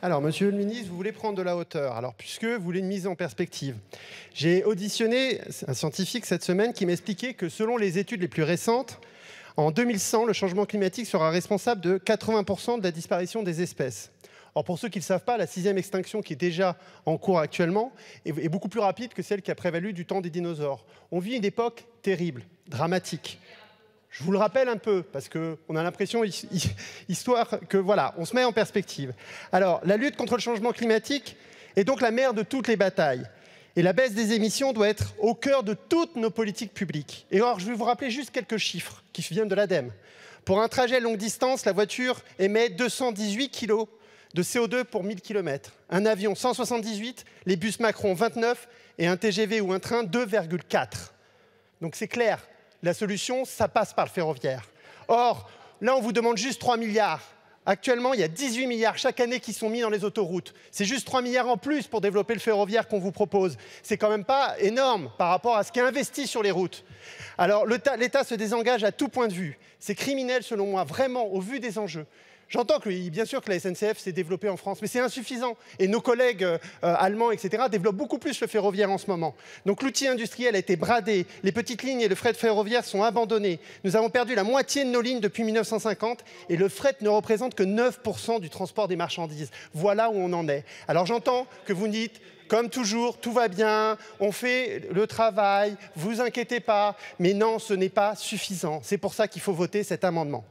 Alors, monsieur le ministre, vous voulez prendre de la hauteur. Alors, puisque vous voulez une mise en perspective, j'ai auditionné un scientifique cette semaine qui m'expliquait que selon les études les plus récentes, en 2100, le changement climatique sera responsable de 80% de la disparition des espèces. Or, pour ceux qui ne le savent pas, la 6e extinction qui est déjà en cours actuellement est beaucoup plus rapide que celle qui a prévalu du temps des dinosaures. On vit une époque terrible, dramatique. Je vous le rappelle un peu, parce qu'on a l'impression, histoire que, voilà, on se met en perspective. Alors, la lutte contre le changement climatique est donc la mère de toutes les batailles. Et la baisse des émissions doit être au cœur de toutes nos politiques publiques. Et alors, je vais vous rappeler juste quelques chiffres qui viennent de l'ADEME. Pour un trajet longue distance, la voiture émet 218 kg de CO2 pour 1000 km. Un avion, 178, les bus Macron, 29, et un TGV ou un train, 2,4. Donc c'est clair. La solution, ça passe par le ferroviaire. Or, là, on vous demande juste 3 milliards. Actuellement, il y a 18 milliards chaque année qui sont mis dans les autoroutes. C'est juste 3 milliards en plus pour développer le ferroviaire qu'on vous propose. C'est quand même pas énorme par rapport à ce qui est investi sur les routes. Alors, l'État se désengage à tout point de vue. C'est criminel, selon moi, vraiment, au vu des enjeux. J'entends que, bien sûr, que la SNCF s'est développée en France, mais c'est insuffisant. Et nos collègues allemands, etc., développent beaucoup plus le ferroviaire en ce moment. Donc l'outil industriel a été bradé, les petites lignes et le fret ferroviaire sont abandonnés. Nous avons perdu la moitié de nos lignes depuis 1950 et le fret ne représente que 9% du transport des marchandises. Voilà où on en est. Alors j'entends que vous dites, comme toujours, tout va bien, on fait le travail, vous inquiétez pas. Mais non, ce n'est pas suffisant. C'est pour ça qu'il faut voter cet amendement.